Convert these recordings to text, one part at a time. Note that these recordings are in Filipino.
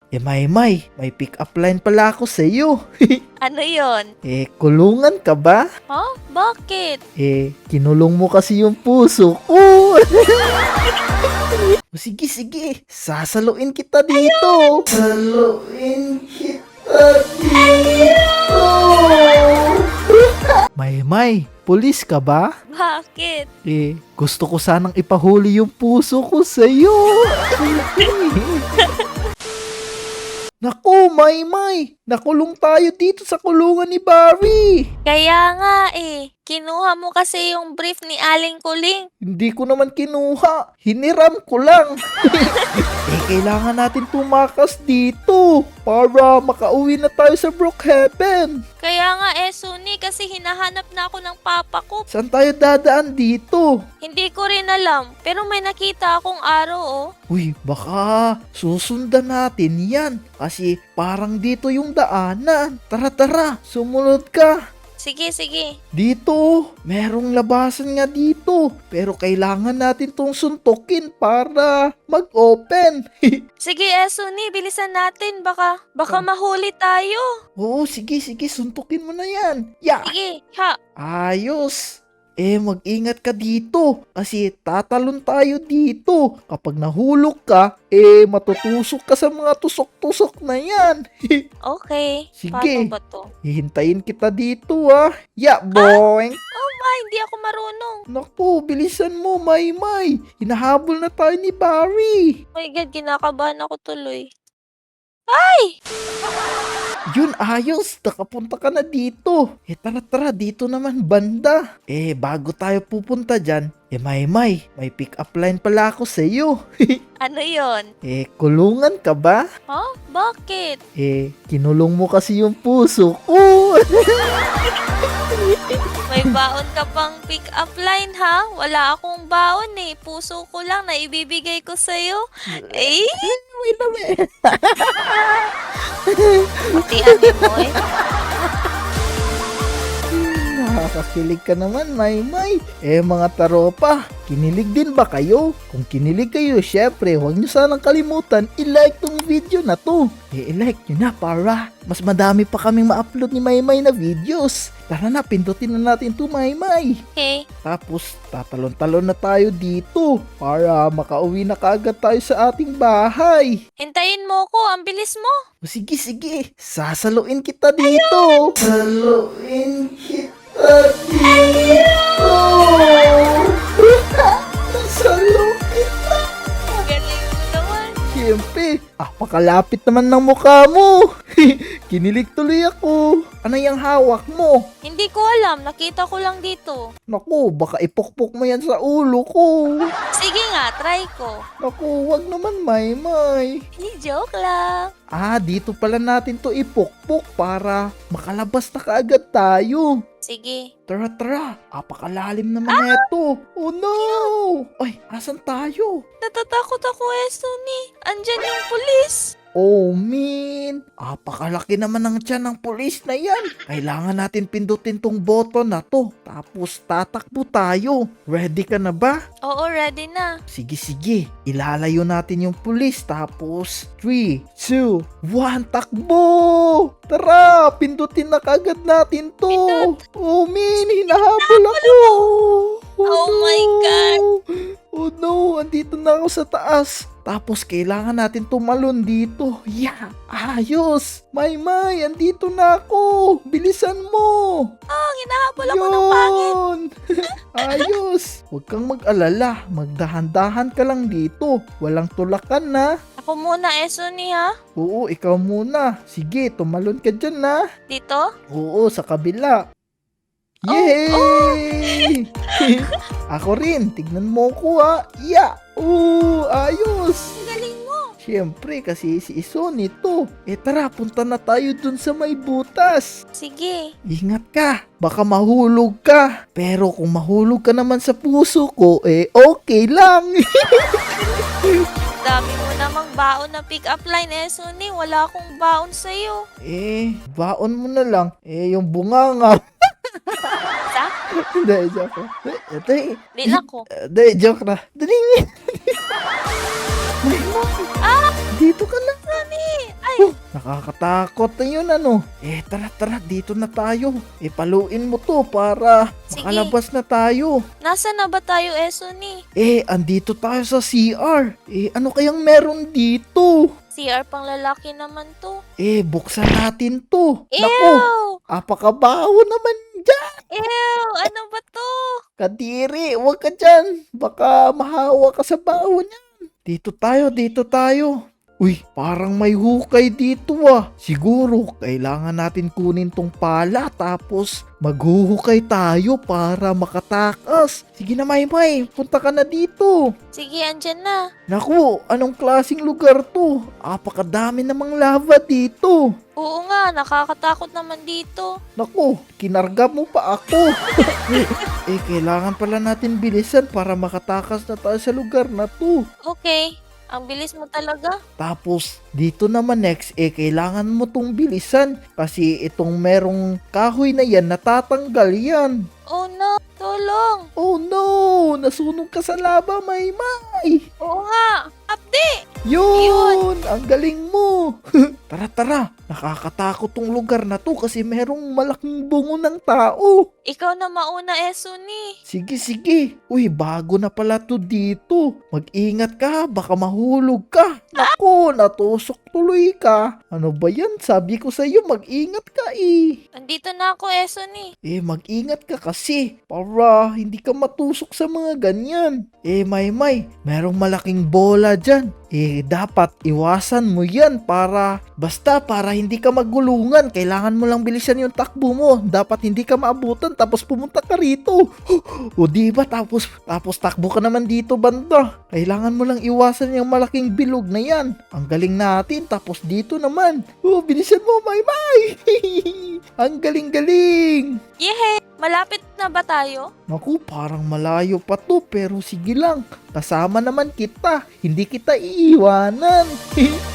May pick-up line pala ako sa iyo. Ano yon? Kulungan ka ba? Huh? Bakit? Kinulong mo kasi yung puso ko. Sige, sasaluin kita dito. Saluin kita dito. Pulis ka ba? Bakit? Gusto ko sanang ipahuli yung puso ko sa iyo. Naku, nakulong tayo dito sa kulungan ni Barry. Kaya nga kinuha mo kasi yung brief ni Aling Kuling. Hindi ko naman kinuha. Hiniram ko lang. Kailangan natin tumakas dito para makauwi na tayo sa Brookhaven. Kaya nga Suni, kasi hinahanap na ako ng papa ko. Saan tayo dadaan dito? Hindi ko rin alam, pero may nakita akong araw Uy, baka susundan natin yan. Kasi parang dito yung daanan. Tara, sumunod ka. Sige. Dito, merong labasan nga dito. Pero kailangan natin tong suntukin para mag-open. Sige Suni, bilisan natin. Baka mahuli tayo. Oo, sige, suntukin mo na yan. Ya! Sige, ha. Ayos! Mag-ingat ka dito kasi tatalon tayo dito. Kapag nahulog ka, matutusok ka sa mga tusok-tusok na yan. Okay. Sige. Paano ba to? Hihintayin kita dito Ya, boing! Oh my, hindi ako marunong. Naku, bilisan mo, May. Hinahabol na tayo ni Barry. Oh my God, kinakabahan ako tuloy. Yun, ayos. Nakapunta ka na dito. Tara, dito naman banda. Bago tayo pupunta dyan, May pick-up line pala ako sa iyo. Ano yon? Kulungan ka ba? Huh? Bakit? Kinulong mo kasi yung puso ko. May baon ka pang pick-up line ha? Wala akong baon Puso ko lang na ibibigay ko sa'yo. Wait a minute. Patian mo Nakakakilig ka naman, May. Mga taropa, kinilig din ba kayo? Kung kinilig kayo, syempre, huwag nyo sanang kalimutan i-like tong video na to. I-like nyo na para mas madami pa kaming ma-upload ni May na videos. Tara na, pindutin na natin to, May. Okay. Tapos, tatalon-talon na tayo dito para makauwi na kaagad tayo sa ating bahay. Hintayin mo ko, ang bilis mo. Sige, sasaluin kita dito. Saluin kita dito. Salo kita. Galing mo naman. Siyempre, pakalapit naman ng mukha mo. Kinilig tuloy ako. Ano yung hawak mo? Hindi ko alam, nakita ko lang dito. Naku, baka ipukpok mo yan sa ulo ko. Sige nga, try ko. Naku, wag naman, May. Joke lang. Dito pala natin to ipukpok para makalabas na kaagad tayo. Sige. Tara, apakalalim naman neto. Oh no! Ay, asan tayo? Natatakot ako Suni. Andyan yung pulis. Oh, min. Apakalaki naman ng tiyan ng pulis na yan. Kailangan natin pindutin tong button na to. Tapos tatakbo tayo. Ready ka na ba? Oo, ready na. Sige. Ilalayo natin yung pulis. Tapos 3, 2, 1, takbo! Tara, pindutin na kagad natin to. Oh, min. Hinahabol ako. Oh my God. Oh no, andito na ako sa taas. Tapos kailangan natin tumalon dito. Yeah, ayos. May, andito na ako. Bilisan mo. Hinahabol ako ng pangit. Yun. Ayos. Huwag kang mag-alala. Magdahan-dahan ka lang dito. Walang tulakan na. Ako muna Suni ha? Oo, ikaw muna. Sige, tumalon ka dyan na. Dito? Oo, sa kabila. Yay! Ako rin. Tignan mo ko Yeah! Ayos! Galing mo. Siyempre, kasi si Ison ito. Tara, punta na tayo dun sa may butas. Sige. Ingat ka. Baka mahulog ka. Pero kung mahulog ka naman sa puso ko, okay lang. Dami mo namang baon na pick-up line Suni. Wala akong baon sa'yo. Baon mo na lang. Yung bunganga. Sa? Hindi, joke. Lila ko. Hindi, joke na. Daling. Dito ka na. Suni! nakakatakot na yun ano. Tara, dito na tayo. Paluin mo to para Sige. makalabas na tayo. Nasaan na ba tayo, Esuni? Andito tayo sa CR. Ano kayang meron dito? CR pang lalaki naman to. Buksan natin to. Ew! Naku, apakabaho naman dyan. Ew! Ano ba to? Kadiri, huwag ka dyan. Baka mahawa ka sa baho niyan. Dito tayo. Uy, parang may hukay dito ah. Siguro, kailangan natin kunin tong pala tapos maghuhukay tayo para makatakas. Sige na, Maymay, punta ka na dito. Sige, andyan na. Naku, anong klaseng lugar to? Apakadami namang lava dito. Oo nga, nakakatakot naman dito. Naku, kinarga mo pa ako. Kailangan pala natin bilisan para makatakas na tayo sa lugar na to. Okay, ang bilis mo talaga. Tapos, dito naman next, kailangan mo tong bilisan kasi itong merong kahoy na yan, natatanggal yan. Oh no, tulong. Oh no! Nasunog ka sa lava, Maymay! Oo nga, update. Yun! Ang galing mo! Tara! Nakakatakot tong lugar na to kasi merong malaking bungo ng tao. Ikaw na mauna, Esuni. Sige. Uy, bago na pala to dito. Mag-ingat ka, baka mahulog ka. Naku, natusok tuloy ka. Ano ba yan? Sabi ko sa iyo, mag-ingat ka Andito na ako, Esuni. Mag-ingat ka kasi para hindi ka matusok sa mga ganyan. Maymay, merong malaking bola dyan. Dapat iwasan mo yan para hindi ka magulungan. Kailangan mo lang bilisan yung takbo mo. Dapat hindi ka maabutan tapos pumunta ka rito. O diba? Tapos takbo ka naman dito banda. Kailangan mo lang iwasan yung malaking bilog na yan. Ang galing natin. Tapos dito naman. Bilisan mo, Maymay. Ang galing-galing. Yehey! Malapit na ba tayo? Naku, parang malayo pa to pero sige lang. Kasama naman kita. Hindi kita iiwanan.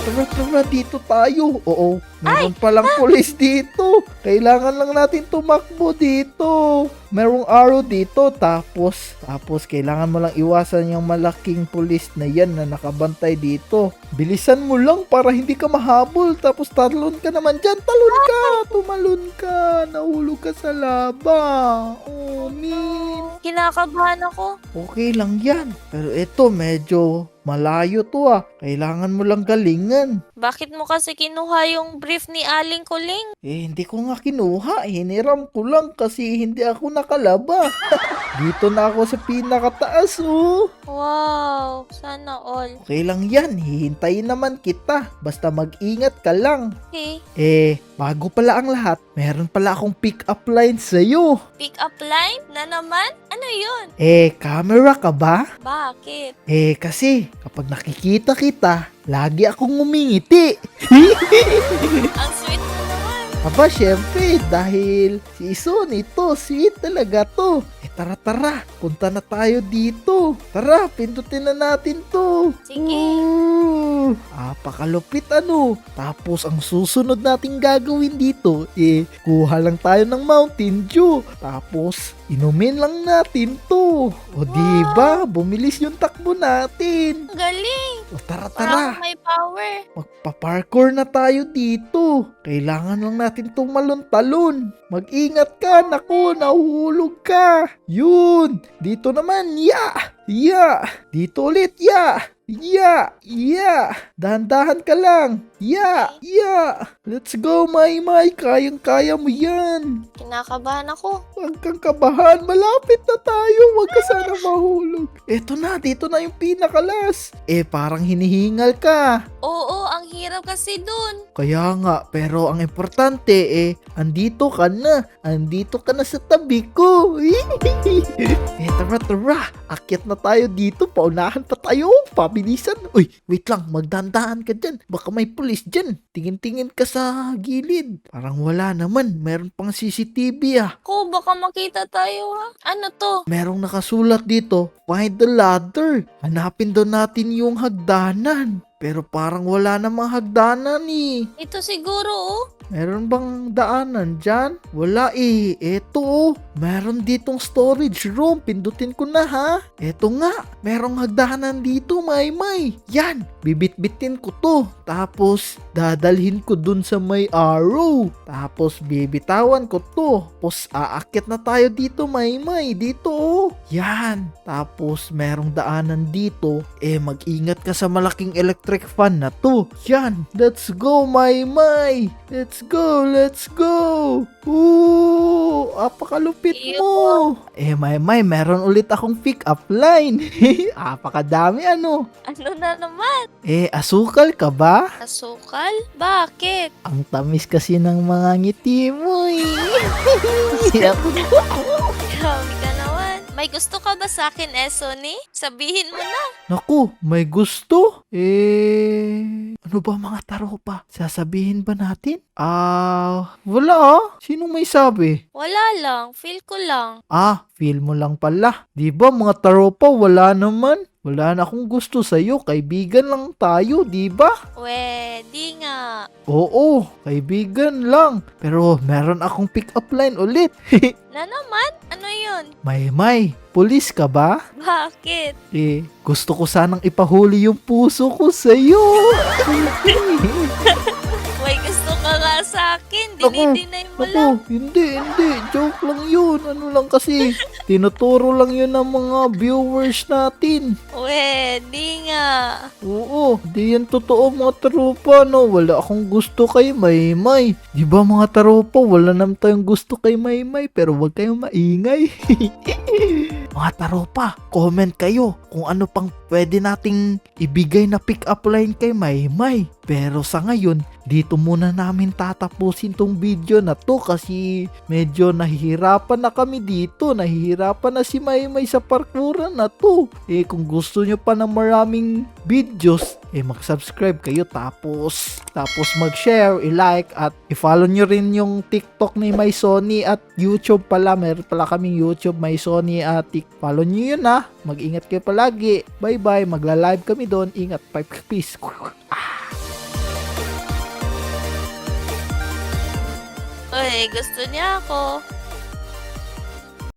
Tara, dito tayo. Oo, meron palang pulis dito. Kailangan lang natin tumakbo dito. Merong arrow dito. Tapos kailangan mo lang iwasan yung malaking pulis na yan na nakabantay dito. Bilisan mo lang para hindi ka mahabol. Tapos talon ka naman dyan. Tumalon ka. Nahulog ka sa lava. Oh, min. Kinakabahan ako. Okay lang yan. Pero ito medyo malayo to ah. Kailangan mo lang galingan. Bakit mo kasi kinuha yung brief ni Aling Kuling? Hindi ko nga kinuha. Hiniram ko lang kasi hindi ako nakalaba. Dito na ako sa pinakataas oh. Wow, sana all. Okay lang yan. Hihintayin naman kita. Basta mag-ingat ka lang. Okay. Bago pala ang lahat, meron pala akong pick-up line sa'yo. Pick up line? Na naman? Ano yun? Camera ka ba? Bakit? Kasi kapag nakikita kita, lagi akong ngumingiti. Ang sweet mo naman. Aba, syempre, dahil si Ison ito, sweet talaga to. Tara, punta na tayo dito. Tara, pindutin na natin to. Sige. Apakalupit ano. Tapos ang susunod nating gagawin dito, kuha lang tayo ng Mountain Dew. Tapos, inumin lang natin to. O diba, bumilis yung takbo natin. Ang galing. O tara. Parang may power. Magpa-parkour na tayo dito. Kailangan lang natin tumalon-talon. Mag-ingat ka, naku, nahuhulog ka. Yun, dito naman, ya. Dito ulit, ya. Dahan-dahan ka lang. Ya. Let's go, Maymay. Kayang-kaya mo yan. Kinakabahan ako. Huwag kang kabahan. Malapit na tayo. Huwag ka sana mahulog. Eto na, dito na yung pinakalas. Parang hinihingal ka. Oo, ang hirap kasi dun. Kaya nga, pero ang importante andito ka na. Andito ka na sa tabi ko. Tara. Akyat na tayo dito. Paunahan pa tayo. Pabilisan. Uy, wait lang. Magdandaan ka dyan. Baka may pulis dyan. Tingin-tingin ka sa gilid. Parang wala naman. Meron pang CCTV ah. Ko, baka makita tayo ha. Ano to? Merong nakasulat dito. Find the ladder. Hanapin daw natin yung hagdanan. Pero parang wala namang hagdanan eh. Ito siguro, oh. Meron bang daanan dyan? Wala eh. Eto oh. Meron ditong storage room. Pindutin ko na ha. Eto nga. Merong hagdanan dito, Maymay. Yan. Bibit-bitin ko to. Tapos, dadalhin ko dun sa may arrow. Tapos, bibitawan ko to. Tapos, aakyat na tayo dito, Maymay. Dito oh. Yan. Tapos, merong daanan dito. Mag-ingat ka sa malaking electric fan na to. Yan. Let's go, Maymay. Let's go. Let's go. Ooh, apakalupit mo. Maymay, meron ulit akong pick up line. Apakadami ano. Ano na naman? Asukal ka ba? Asukal? Bakit? Ang tamis kasi ng mga ngiti mo eh. Grabe ka naman. May gusto ka ba sa akin, Esoni? Sabihin mo na. Naku, may gusto? Ano ba mga taropa? Sasabihin ba natin? Wala ah. Sinong may sabi? Wala lang. Feel ko lang. Feel mo lang pala. Di ba mga taropa, wala naman? Wala na akong gusto sa'yo. Kaibigan lang tayo, di ba? Di nga. Oo, kaibigan lang. Pero meron akong pick up line ulit. Na naman? Ano yun? Maymay, pulis ka ba? Bakit? Gusto ko sanang ipahuli yung puso ko sa'yo. May gusto ka nga sa akin. Dinidinay mo lang. Hindi. Joke lang yun. Ano lang kasi, tinuturo lang yun ng mga viewers natin. Di nga. Oo, di yan totoo mga taropa, no? Wala akong gusto kay Maymay. Di ba mga taropa, wala naman tayong gusto kay Maymay, pero wag kayong maingay. Mga taropa, comment kayo kung ano pang pwede nating ibigay na pick up line kay Maymay. Pero sa ngayon, dito muna namin tatapusin tong video na to kasi medyo nahihirapan na kami dito. Nahihirapan na si Maymay sa parkouran na to. Kung gusto nyo pa ng maraming videos, mag-subscribe kayo tapos mag-share, i-like at i-follow nyo rin yung TikTok ni May Sony at YouTube pala. Meron pala kaming YouTube May Sony at follow nyo yun ha. Mag-ingat kayo palagi. Bye-bye. Magla-live kami doon. Ingat. Peace. Gusto niya ako.